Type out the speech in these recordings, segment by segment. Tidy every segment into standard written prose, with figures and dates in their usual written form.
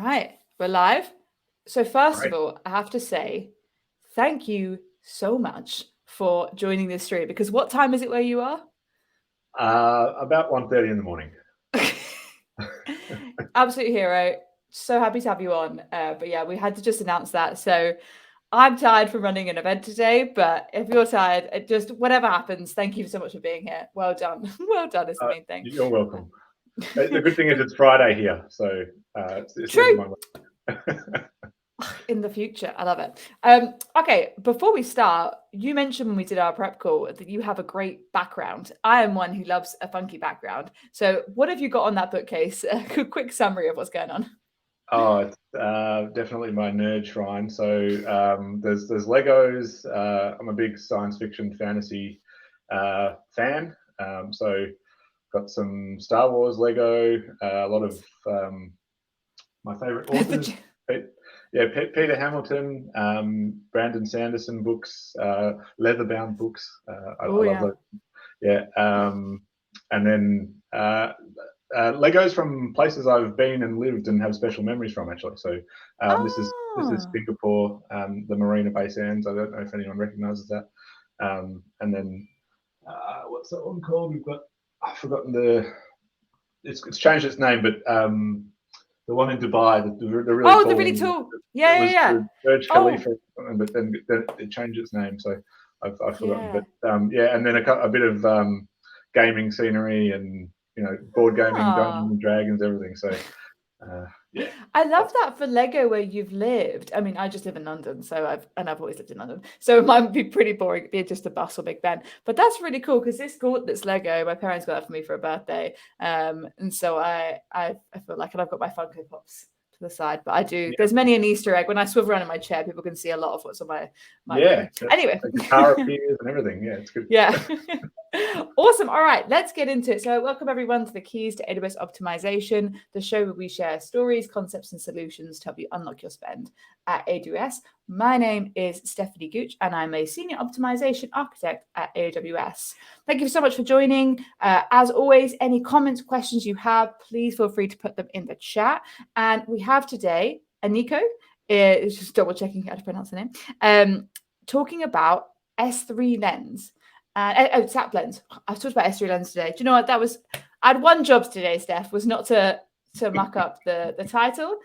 right, we're live. So first of Great. all, I have to say thank you so much for joining this stream, because what time is it where you are? About 1:30 in the morning. Absolute hero. So happy to have you on. But yeah, we had to just announce that. So I'm tired from running an event today, but if you're tired, just whatever happens, thank you so much for being here. Well done. Well done is the main thing. You're welcome. The good thing is it's Friday here, so it's the end of True. my week. In the future. I love it. Okay, before we start, you mentioned when we did our prep call that you have a great background. I am one who loves a funky background. So what have you got on that bookcase? A quick summary of what's going on. Oh, it's definitely my nerd shrine. So there's Legos. I'm a big science fiction fantasy fan. So got some Star Wars Lego, a lot of my favorite authors. Peter Hamilton, Brandon Sanderson books, leather-bound books. I love those. Yeah, and then Legos from places I've been and lived and have special memories from, actually. So this is Singapore, the Marina Bay Sands. I don't know if anyone recognises that. And then what's that one called? I've forgotten it's changed its name, but the one in Dubai, the really tall the really one. tall. It Yeah. was Burj Khalifa, but then it changed its name, so I've forgotten. But and then a bit of gaming scenery and board gaming, Dungeons and Dragons, everything. So yeah. I love that for Lego where you've lived. I mean, I just live in London, so I've always lived in London. So it might be pretty boring, be just a bus or Big Ben. But that's really cool because this Gauntlets Lego, my parents got that for me for a birthday. And so I feel like, and I've got my Funko Pops to the side, but I do. There's many an Easter egg. When I swivel around in my chair, people can see a lot of what's on my room. Anyway, the car appears and everything. Yeah, it's good. Yeah. Awesome. All right, let's get into it. So welcome everyone to the Keys to AWS Optimization, the show where we share stories, concepts, and solutions to help you unlock your spend at AWS. My name is Stephanie Gooch, and I'm a Senior Optimization Architect at AWS. Thank you so much for joining. As always, any comments, questions you have, please feel free to put them in the chat. And we have today Aniko, just double checking how to pronounce the name, talking about S3 Lens. SAP Lens. I've talked about S3 Lens today. Do you know what? I had one job today, Steph, was not to muck up the title.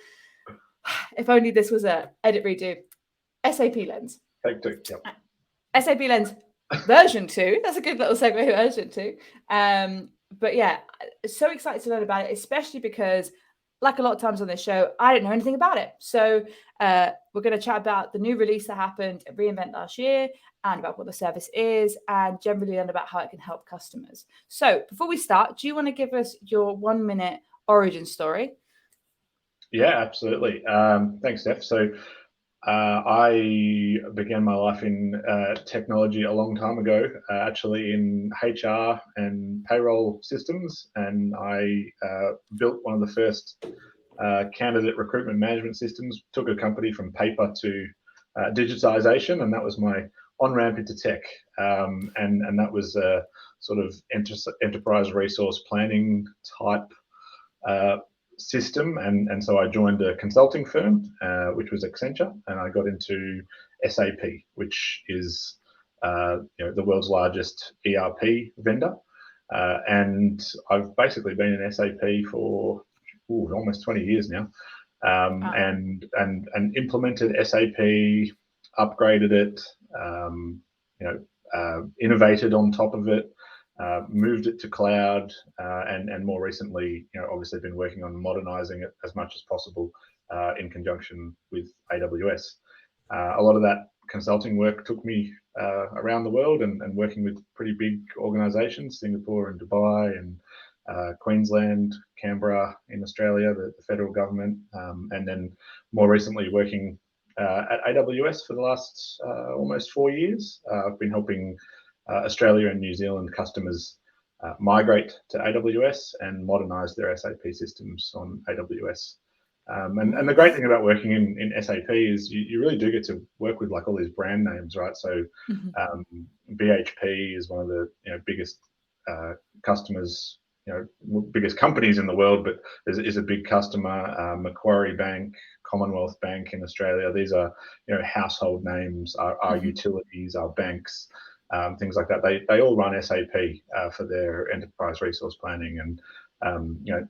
If only this was a edit redo. SAP Lens. Take two. Yep. SAP Lens version 2. That's a good little segue, version 2. But yeah, so excited to learn about it, especially because, like a lot of times on this show, I don't know anything about it. So we're going to chat about the new release that happened at reInvent last year, and about what the service is, and generally learn about how it can help customers. So before we start, do you want to give us your 1 minute origin story? Yeah, absolutely. Thanks, Steph. So I began my life in technology a long time ago, actually in HR and payroll systems, and I built one of the first candidate recruitment management systems, took a company from paper to digitization, and that was my on-ramp into tech. And that was a sort of enterprise resource planning type system, and so I joined a consulting firm, which was Accenture, and I got into SAP, which is the world's largest ERP vendor, and I've basically been in SAP for almost 20 years now, and implemented SAP, upgraded it, innovated on top of it. Moved it to cloud, and more recently, obviously been working on modernizing it as much as possible in conjunction with AWS. A lot of that consulting work took me around the world and working with pretty big organizations, Singapore and Dubai and Queensland, Canberra in Australia, the federal government, and then more recently working at AWS for the last almost 4 years. I've been helping Australia and New Zealand customers migrate to AWS and modernize their SAP systems on AWS. And the great thing about working in SAP is you really do get to work with like all these brand names, right? So BHP is one of the biggest customers biggest companies in the world, but is a big customer. Macquarie Bank, Commonwealth Bank in Australia. These are household names. Our utilities, our banks, things like that. They all run SAP for their enterprise resource planning, and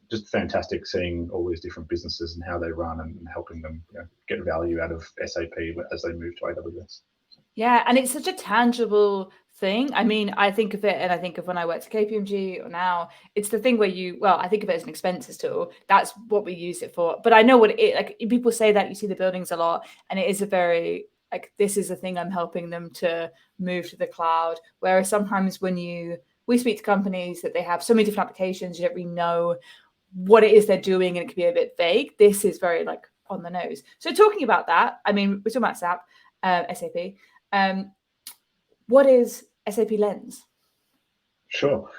just fantastic seeing all these different businesses and how they run and helping them get value out of SAP as they move to AWS. Yeah, and it's such a tangible thing. I mean, I think of it, and I think of when I worked at KPMG or now, it's the thing where I think of it as an expenses tool. That's what we use it for. But I know what people say that you see the buildings a lot, and it is a very, this is the thing I'm helping them to move to the cloud. Whereas sometimes when we speak to companies that they have so many different applications, you don't really know what it is they're doing, and it can be a bit vague. This is very on the nose. So talking about that, I mean, we're talking about SAP. What is SAP Lens? Sure.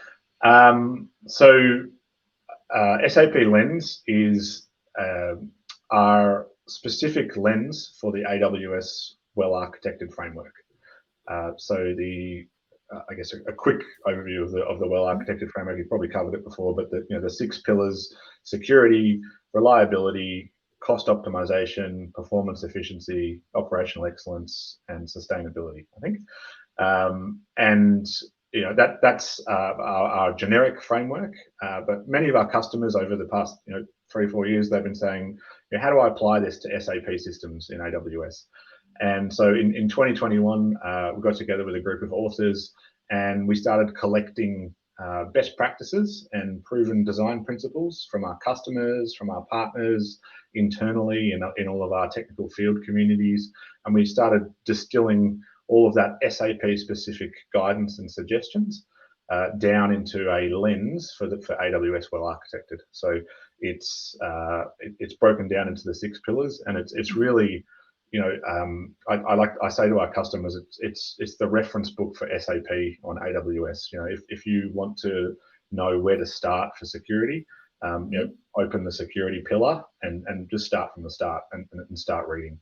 SAP Lens is our specific lens for the AWS well-architected framework. I guess a quick overview of the well-architected framework. You've probably covered it before, but the 6 pillars: security, reliability, cost optimization, performance efficiency, operational excellence, and sustainability, I think. That's our generic framework. But many of our customers over the past 3-4 years, they've been saying, how do I apply this to SAP systems in AWS? And so in 2021, we got together with a group of authors and we started collecting best practices and proven design principles from our customers, from our partners, internally in all of our technical field communities. And we started distilling all of that SAP-specific guidance and suggestions down into a lens for AWS well-architected. So it's broken down into the 6 pillars, and it's really, I say to our customers, it's the reference book for SAP on AWS. If you want to know where to start for security, open the security pillar and just start from the start and start reading.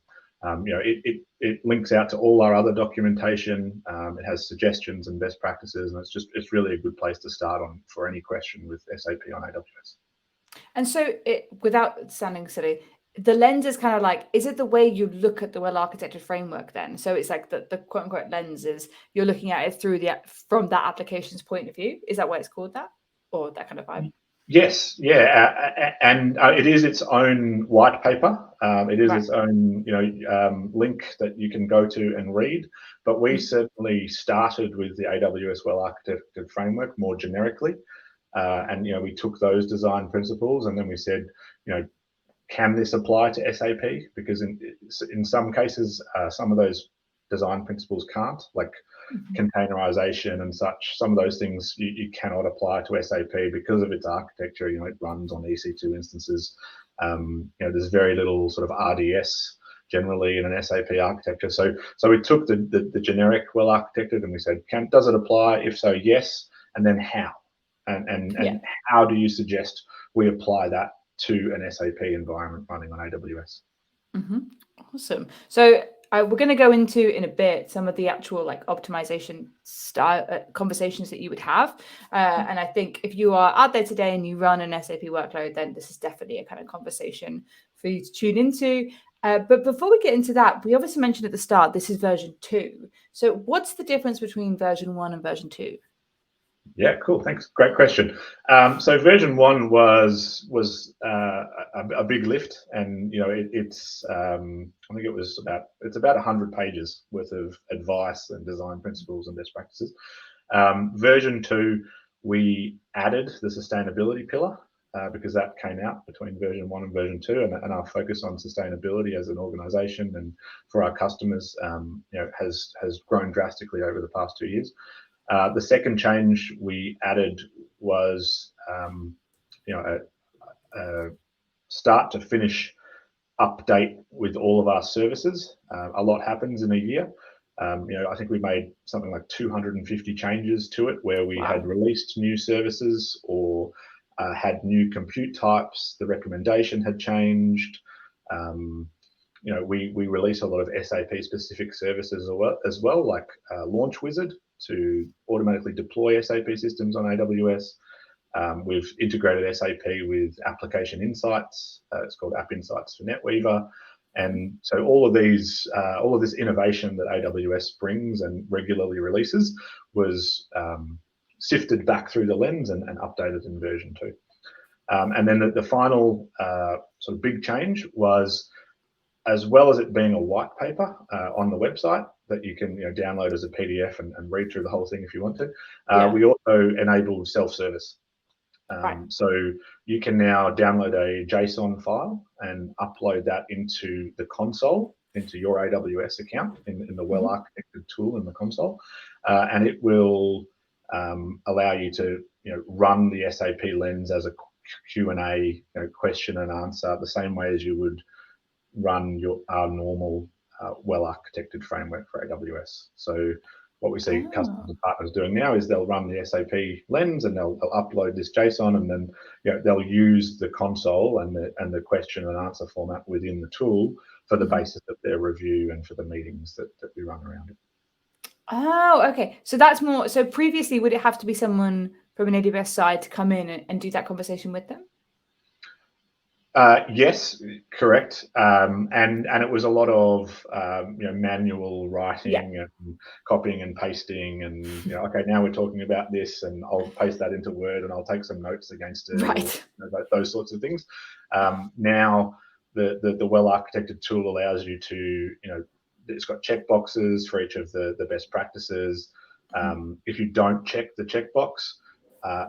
It links out to all our other documentation. It has suggestions and best practices, and it's really a good place to start on for any question with SAP on AWS. And so, without sounding silly, the lens is kind of is it the way you look at the well-architected framework then? So it's the quote-unquote lens is you're looking at it from that application's point of view. Is that why it's called that, or that kind of vibe? Yes, yeah, and it is its own white paper. It is its own, link that you can go to and read. But we certainly started with the AWS well-architected framework more generically, and we took those design principles, and then we said, can this apply to SAP? Because in some cases, some of those design principles can't, like containerization and such. Some of those things you cannot apply to SAP because of its architecture. It runs on EC2 instances. There's very little sort of RDS generally in an SAP architecture. So we took the generic well-architected and we said, does it apply? If so, yes. And then how? And how do you suggest we apply that to an SAP environment running on AWS? Awesome. So we're going to go into in a bit some of the actual optimization style conversations that you would have. And I think if you are out there today and you run an SAP workload, then this is definitely a kind of conversation for you to tune into. But before we get into that, we obviously mentioned at the start, this is version 2. So what's the difference between version 1 and version 2? Yeah, cool. Thanks. Great question. So version 1 was a big lift, and it's I think it's about 100 pages worth of advice and design principles and best practices. Version 2, we added the sustainability pillar because that came out between version 1 and version 2, and our focus on sustainability as an organization and for our customers has grown drastically over the past 2 years. The second change we added was a start to finish update with all of our services. A lot happens in a year. I think we made something like 250 changes to it where we had released new services or had new compute types. The recommendation had changed. We release a lot of SAP specific services as well, like Launch Wizard to automatically deploy SAP systems on AWS. We've integrated SAP with Application Insights. It's called App Insights for NetWeaver. And so all of this innovation that AWS brings and regularly releases was sifted back through the lens and updated in version 2. And then the final sort of big change was, as well as it being a white paper on the website that you can download as a PDF and read through the whole thing if you want to, we also enabled self-service. So you can now download a JSON file and upload that into the console, into your AWS account in the well-architected tool in the console, and it will allow you to run the SAP Lens as a Q&A, question and answer, the same way as you would run our normal well-architected framework for AWS. So what we see customers and partners doing now is they'll run the SAP Lens and they'll upload this JSON, and then they'll use the console and the question and answer format within the tool for the basis of their review and for the meetings that we run around it. Oh, okay. So that's more. So previously, would it have to be someone from an AWS side to come in and do that conversation with them? Yes, correct. And it was a lot of manual writing and copying and pasting, and okay, now we're talking about this, and I'll paste that into Word and I'll take some notes against it, or, those sorts of things. Now the well-architected tool allows you to, it's got checkboxes for each of the best practices. If you don't check the checkbox,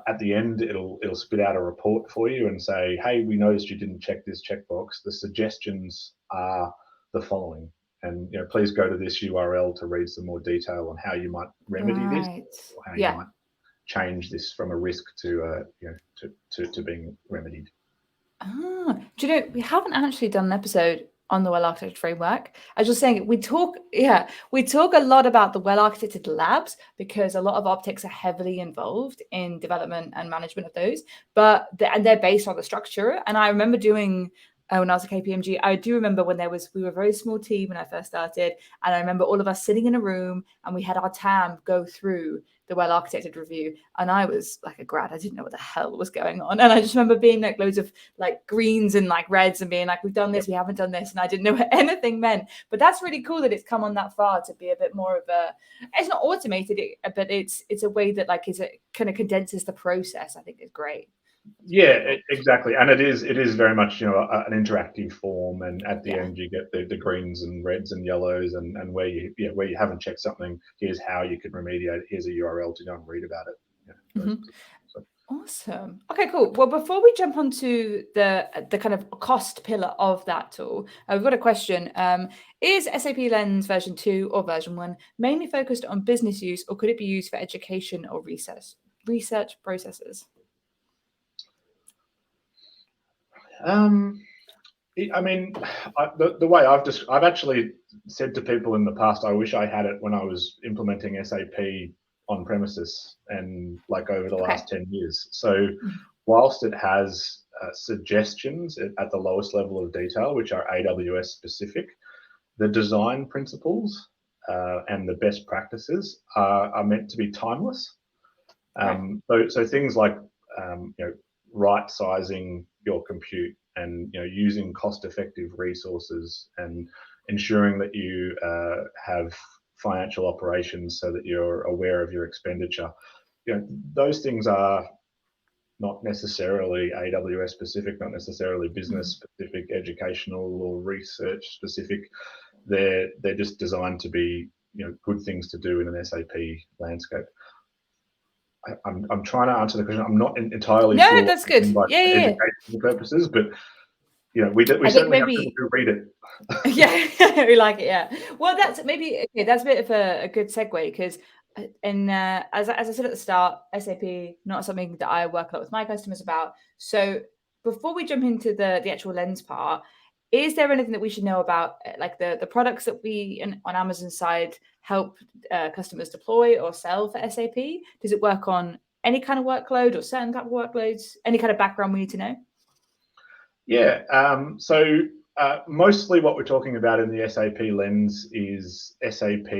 at the end, it'll spit out a report for you and say, hey, we noticed you didn't check this checkbox. The suggestions are the following. And please go to this URL to read some more detail on how you might remedy this, or how you might change this from a risk to being remedied. Do you know, we haven't actually done an episode on the well-architected framework. I was just saying, we talk a lot about the well-architected labs because a lot of optics are heavily involved in development and management of those, and they're based on the structure. And I remember doing, when I was at KPMG, I do remember when we were a very small team when I first started, and I remember all of us sitting in a room and we had our TAM go through the well-architected review, and I was like a grad. I didn't know what the hell was going on, and I just remember being like loads of like greens and like reds and being like, we've done this, we haven't done this, and I didn't know what anything meant. But that's really cool that it's come on that far to be a bit more of it's not automated, but it's a way that like it kind of condenses the process. I think is great. Yeah, exactly, and it is very much an interactive form, and at the end you get the greens and reds and yellows, and where you haven't checked something, here's how you can remediate it, here's a URL to go and read about it. Awesome. Okay, cool. Well, before we jump onto the kind of cost pillar of that tool, we've got a question. Is SAP Lens version 2 or version 1 mainly focused on business use, or could it be used for education or research processes? I mean, the way I've actually said to people in the past, I wish I had it when I was implementing SAP on premises and like over the last 10 years. So whilst it has suggestions at the lowest level of detail, which are AWS specific, the design principles and the best practices are meant to be timeless. So things like right sizing your compute and using cost-effective resources and ensuring that you have financial operations so that you're aware of your expenditure. Those things are not necessarily AWS specific, not necessarily business specific, educational or research specific. They're just designed to be good things to do in an SAP landscape. I'm trying to answer the question. I'm not entirely sure. No, that's good. Educational purposes, but we certainly have people who read it. We like it. Yeah. Well, that's maybe that's a bit of a good segue because, as I said at the start, SAP not something that I work a lot with my customers about. So before we jump into the actual Lens part, is there anything that we should know about like the products that we on Amazon side help customers deploy or sell for SAP? Does it work on any kind of workload or certain type of workloads? Any kind of background we need to know? Yeah. So Mostly what we're talking about in the SAP Lens is SAP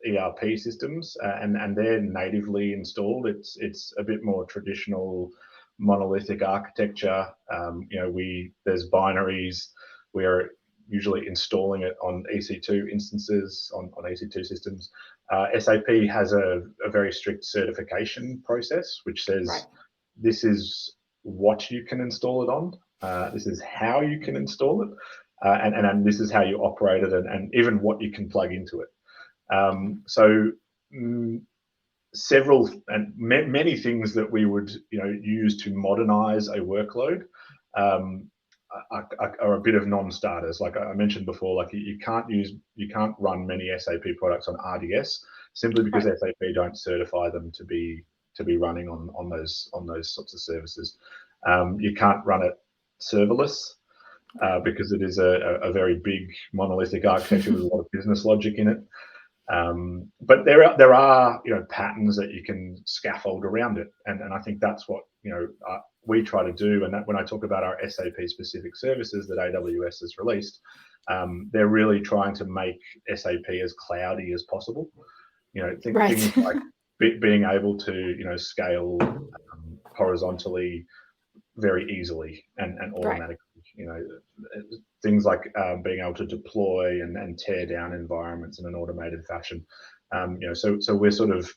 ERP systems, and they're natively installed. It's a bit more traditional monolithic architecture. There's binaries. We are usually installing it on EC2 instances, on EC2 systems. SAP has a very strict certification process, which says this is what you can install it on. This is how you can install it, and this is how you operate it, and even what you can plug into it. Several and many things that we would use to modernize a workload are a bit of non-starters. Like I mentioned before, like you can't run many SAP products on RDS simply because SAP don't certify them to be running on those sorts of services. You can't run it serverless because it is a very big monolithic architecture with a lot of business logic in it. But there are patterns that you can scaffold around it, and I think that's what we try to do. And that when I talk about our SAP specific services that AWS has released, they're really trying to make SAP as cloudy as possible. Things like being able to scale horizontally very easily and automatically. Things like being able to deploy and tear down environments in an automated fashion. So we're sort of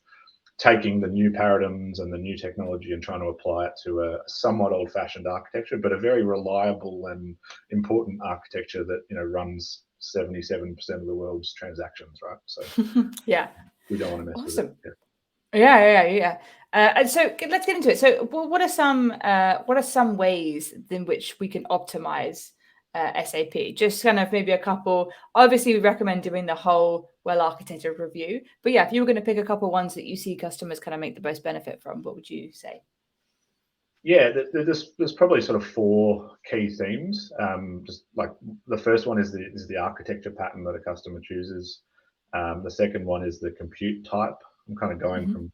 taking the new paradigms and the new technology and trying to apply it to a somewhat old-fashioned architecture, but a very reliable and important architecture that runs 77% of the world's transactions, right? So yeah, we don't want to mess with it. Yeah. And so let's get into it. So, what are some ways in which we can optimize SAP? Just kind of maybe a couple. Obviously, we recommend doing the whole well-architected review. But yeah, if you were going to pick a couple ones that you see customers kind of make the most benefit from, what would you say? Yeah, there's probably sort of four key themes. Just like the first one is the architecture pattern that a customer chooses. The second one is the compute type. I'm kind of going from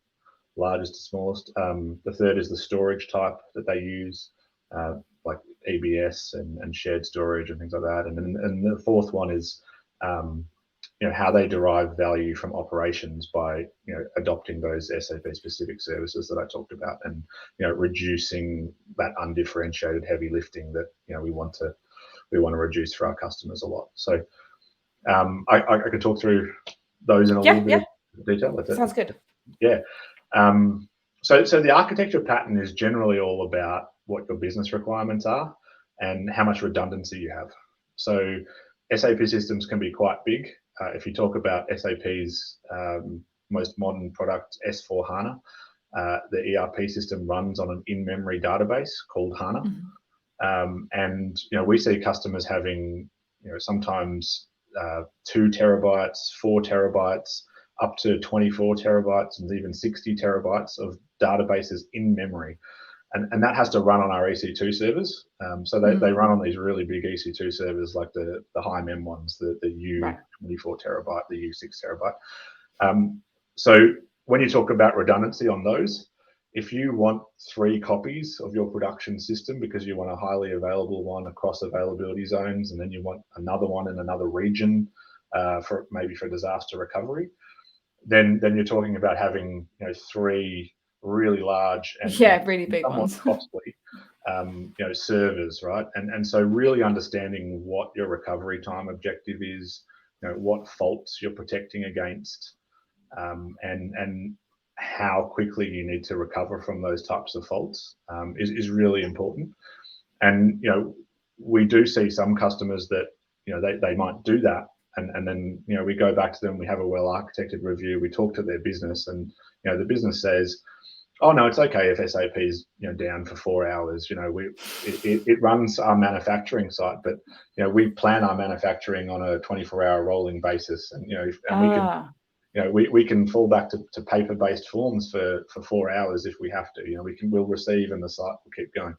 largest to smallest. The third is the storage type that they use, like EBS and shared storage and things like that. And the fourth one is how they derive value from operations by adopting those SAP specific services that I talked about, and reducing that undifferentiated heavy lifting that we want to reduce for our customers a lot. So I could talk through those in a little bit of detail. Sounds good. Yeah. So the architecture pattern is generally all about what your business requirements are and how much redundancy you have. So SAP systems can be quite big. If you talk about SAP's most modern product, S/4HANA, the ERP system runs on an in-memory database called HANA. And we see customers having sometimes 2 terabytes, 4 terabytes, up to 24 terabytes and even 60 terabytes of databases in memory. And that has to run on our EC2 servers. So they run on these really big EC2 servers, like the high mem ones, the U24 terabyte, the U6 terabyte. So when you talk about redundancy on those, if you want 3 copies of your production system because you want a highly available one across availability zones, and then you want another one in another region for disaster recovery, then you're talking about having 3 really large and really big ones, costly servers, right? And so really understanding what your recovery time objective is, what faults you're protecting against, and how quickly you need to recover from those types of faults is really important. And we do see some customers that they might do that, and then we go back to them, we have a well architected review, we talk to their business, and the business says, oh no, it's okay if SAP is down for 4 hours. It runs our manufacturing site, but we plan our manufacturing on a 24-hour rolling basis, and we can fall back to paper-based forms for 4 hours if we have to. We'll receive and the site will keep going.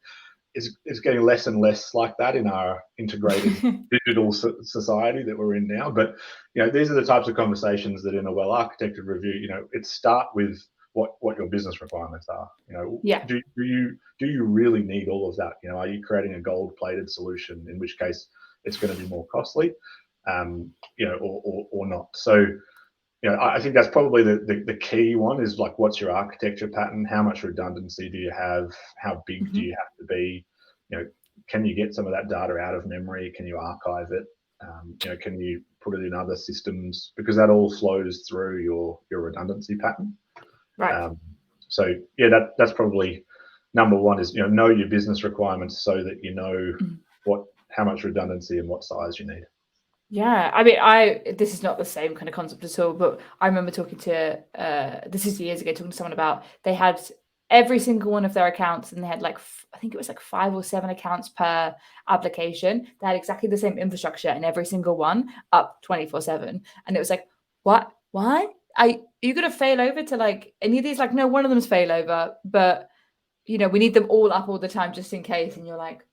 It's getting less and less like that in our integrated digital society that we're in now. But these are the types of conversations that in a well-architected review, it start with what your business requirements are. Do you really need all of that? Are you creating a gold-plated solution? In which case, it's going to be more costly, or not. So, I think that's probably the key one is like, what's your architecture pattern? How much redundancy do you have? How big do you have to be? Can you get some of that data out of memory? Can you archive it? Can you put it in other systems? Because that all flows through your redundancy pattern. Right. So yeah, that's probably number one is, know your business requirements so that you know how much redundancy and what size you need. Yeah, I mean, this is not the same kind of concept at all, but I remember talking to, this is years ago, talking to someone about, they had every single one of their accounts, and they had like, I think it was like 5 or 7 accounts per application. They had exactly the same infrastructure in every single one, up 24/7. And it was like, what? Why? Are you going to fail over to like any of these? Like, no, one of them's fail over, but we need them all up all the time just in case. And you're like,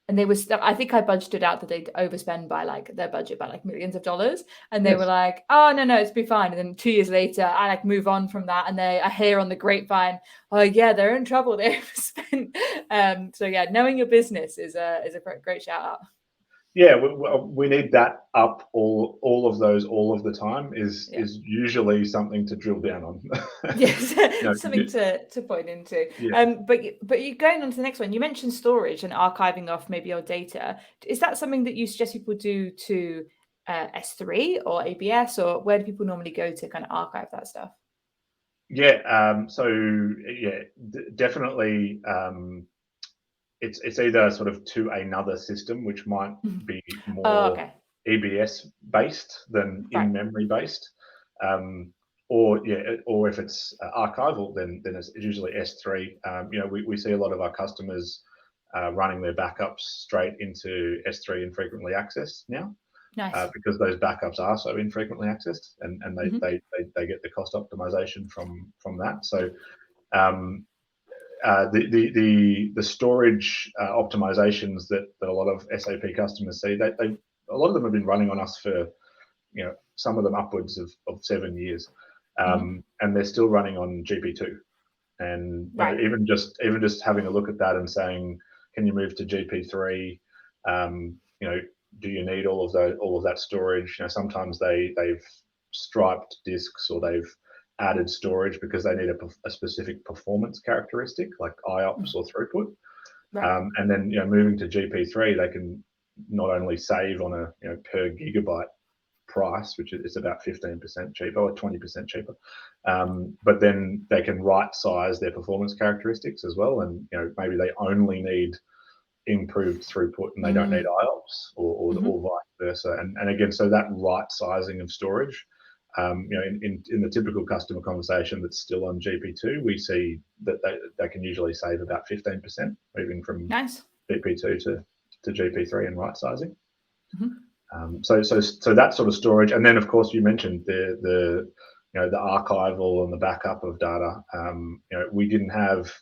and they was, I think I budgeted out that they'd overspend by like their budget by like millions of dollars. And they were like, oh, no, it's be fine. And then 2 years later, I like move on from that. And I hear on the grapevine, oh yeah, they're in trouble. They overspent. So yeah, knowing your business is a great shout out. Yeah, we need that up all of those all of the time is usually something to drill down on. Yes, something to point into. Yeah. But you going on to the next one, you mentioned storage and archiving off maybe your data. Is that something that you suggest people do to S3 or AWS, or where do people normally go to kind of archive that stuff? Yeah. So yeah, definitely. It's either sort of to another system, which might be more EBS based than in-memory based, or if it's archival, then it's usually S3. We see a lot of our customers running their backups straight into S3 infrequently accessed now. Nice. Because those backups are so infrequently accessed, and they get the cost optimization from that. So the storage optimizations that a lot of SAP customers see, a lot of them have been running on us for, some of them upwards of 7 years, and they're still running on GP2. And even just having a look at that and saying, can you move to GP3? Do you need all of that storage? Sometimes they've striped disks, or they've added storage because they need a specific performance characteristic like IOPS or throughput. And then moving to GP3, they can not only save on a per gigabyte price, which is about 15% cheaper or 20% cheaper, but then they can right size their performance characteristics as well. And maybe they only need improved throughput and they don't need IOPS or vice versa. And again, so that right sizing of storage, in the typical customer conversation that's still on GP2, we see that they can usually save about 15% moving from GP2 to GP3 and right sizing. So that sort of storage, and then of course you mentioned the archival and the backup of data. We didn't have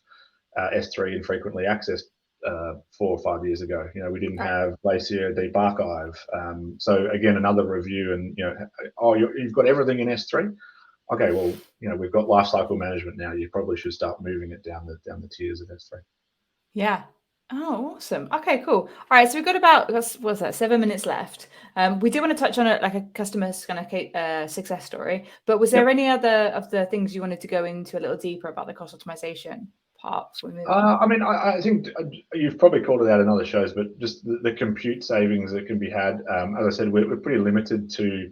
S3 infrequently accessed 4 or 5 years ago. We didn't have Glacier Deep Archive. So again, another review, and you've got everything in S3. Okay, well, we've got lifecycle management now. You probably should start moving it down the tiers of S3. Yeah. Oh, awesome. Okay, cool. All right, so we've got about, what's that, 7 minutes left. We do want to touch on it like a customer's kind of success story, but was there any other of the things you wanted to go into a little deeper about the cost optimization part before we move on? I mean, I think you've probably called it out in other shows, but just the compute savings that can be had. As I said, we're pretty limited to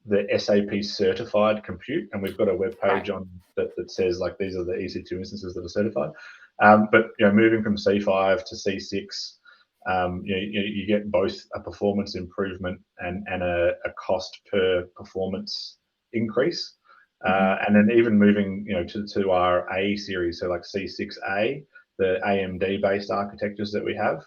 the SAP certified compute, and we've got a web page on that says like these are the EC2 instances that are certified. But moving from C5 to C6, you get both a performance improvement and a cost per performance increase. And then even moving to our A series, so like C6A, the AMD based architectures that we have,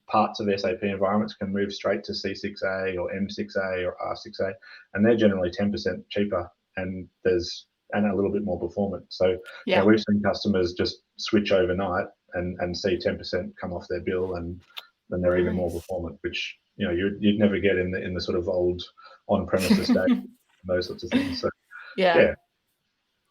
parts of SAP environments can move straight to C6A or M6A or R6A, and they're generally 10% cheaper and a little bit more performant. So we've seen customers just switch overnight and see 10% come off their bill, and then they're even more performant, which you'd never get in the sort of old on-premises state, those sorts of things. So yeah.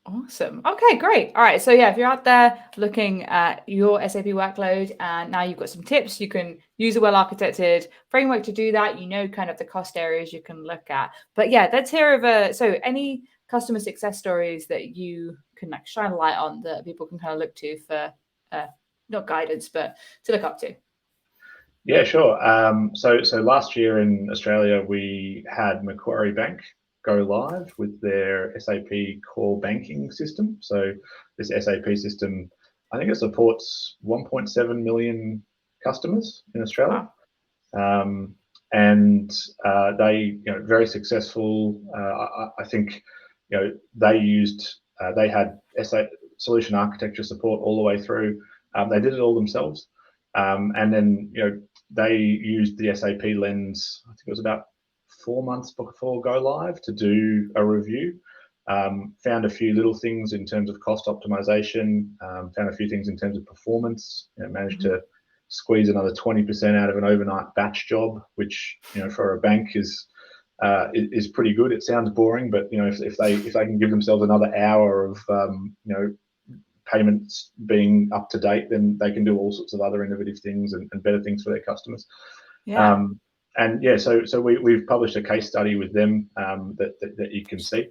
Awesome. Okay, great. All right. So yeah, if you're out there looking at your SAP workload and now you've got some tips, you can use a well-architected framework to do that. You know, kind of the cost areas you can look at. But yeah, let's hear of so any customer success stories that you can like shine a light on that people can kind of look to for not guidance, but to look up to. Yeah, sure. So last year in Australia, we had Macquarie Bank go live with their SAP core banking system. So this SAP system, I think it supports 1.7 million customers in Australia. Wow. And they, very successful. I think, they had SAP solution architecture support all the way through. They did it all themselves. And then, they used the SAP Lens, I think it was about 4 months before go live, to do a review. Found a few little things in terms of cost optimization, found a few things in terms of performance, managed to squeeze another 20% out of an overnight batch job, which, for a bank is pretty good. It sounds boring, but if they can give themselves another hour of payments being up to date, then they can do all sorts of other innovative things and better things for their customers. Yeah. And yeah, so we've published a case study with them that you can see.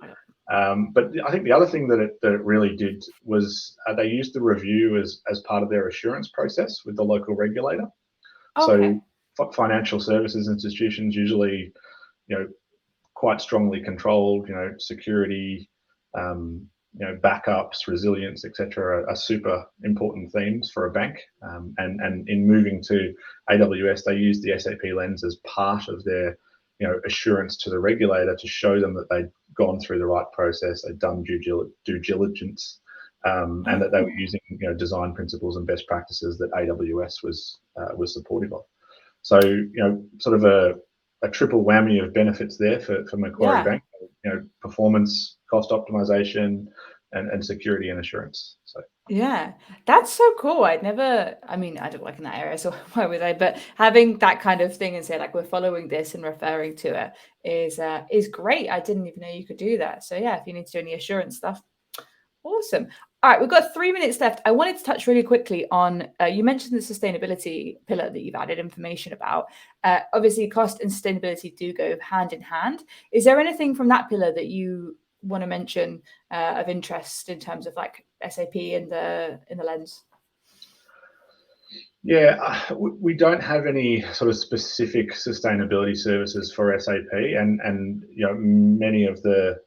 But I think the other thing that it really did was they used the review as part of their assurance process with the local regulator. Okay. So financial services institutions usually, quite strongly controlled, security, backups, resilience, etc., are super important themes for a bank. And in moving to AWS, they use the SAP Lens as part of their, assurance to the regulator to show them that they'd gone through the right process, they'd done due diligence, and that they were using, design principles and best practices that AWS was supportive of. So, sort of a triple whammy of benefits there for Macquarie Bank. Performance, cost optimization, and security and assurance. So yeah, that's so cool. I mean, I don't work in that area, so why would I? But having that kind of thing and say like we're following this and referring to it is great. I didn't even know you could do that. So yeah, if you need to do any assurance stuff, awesome. All right, we've got 3 minutes left. I wanted to touch really quickly on, you mentioned the sustainability pillar that you've added information about. Obviously, cost and sustainability do go hand in hand. Is there anything from that pillar that you want to mention of interest in terms of like SAP in the Lens? Yeah, we don't have any sort of specific sustainability services for SAP, and many of the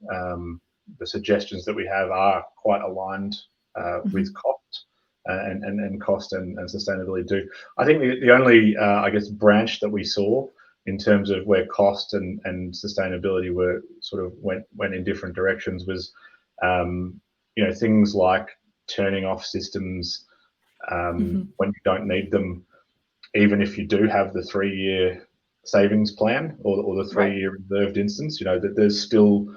suggestions that we have are quite aligned with cost and cost and sustainability too. I think the only I guess branch that we saw in terms of where cost and sustainability were sort of went in different directions was things like turning off systems when you don't need them, even if you do have the 3-year savings plan or the 3-year reserved instance. That there's still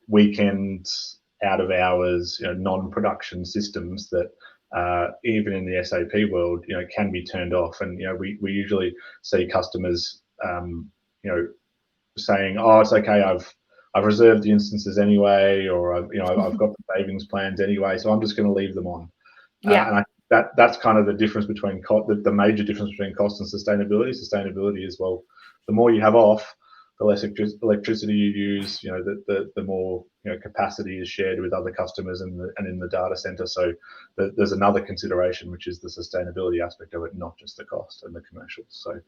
weekends, out of hours, non-production systems that even in the SAP world, can be turned off. And we usually see customers, saying, "Oh, it's okay. I've reserved the instances anyway, or I've got the savings plans anyway, so I'm just going to leave them on." And that's kind of the difference between the major difference between cost and sustainability. Sustainability is, well, the more you have off, the less electricity you use. The more capacity is shared with other customers and in the data center. So there's another consideration, which is the sustainability aspect of it, not just the cost and the commercials. So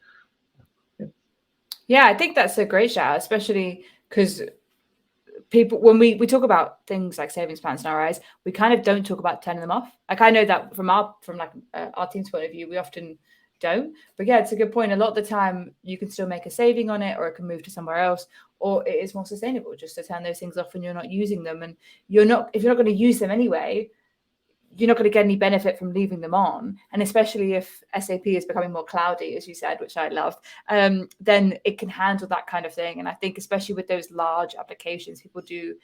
yeah, I think that's a great shout, especially because people, when we talk about things like savings plans in our eyes, we kind of don't talk about turning them off. Like I know that from our team's point of view, we often don't. But yeah, it's a good point. A lot of the time you can still make a saving on it, or it can move to somewhere else, or it is more sustainable just to turn those things off when you're not using them. And if you're not going to use them anyway, you're not going to get any benefit from leaving them on. And especially if SAP is becoming more cloudy, as you said, which I love, then it can handle that kind of thing. And I think especially with those large applications, people do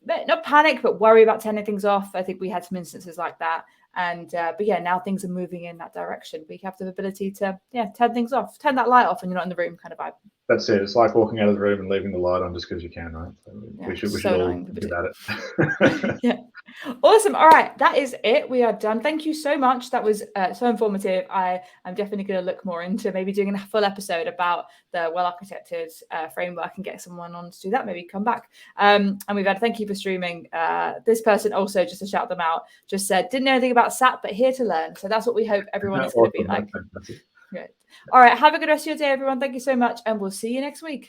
not panic, but worry about turning things off. I think we had some instances like that. And but yeah, now things are moving in that direction. We have the ability to turn things off, turn that light off when you're not in the room, kind of vibe. That's it. It's like walking out of the room and leaving the light on just because you can, right? So we should all think about it. Yeah. Awesome. All right, that is it. We are done. Thank you so much. That was so informative. I am definitely going to look more into maybe doing a full episode about the well-architected framework and get someone on to do that. Maybe come back. And we've had thank you for streaming. This person also, just to shout them out, just said, didn't know anything about SAP, but here to learn. So that's what we hope everyone is going to be like. Great. All right. Have a good rest of your day, everyone. Thank you so much. And we'll see you next week.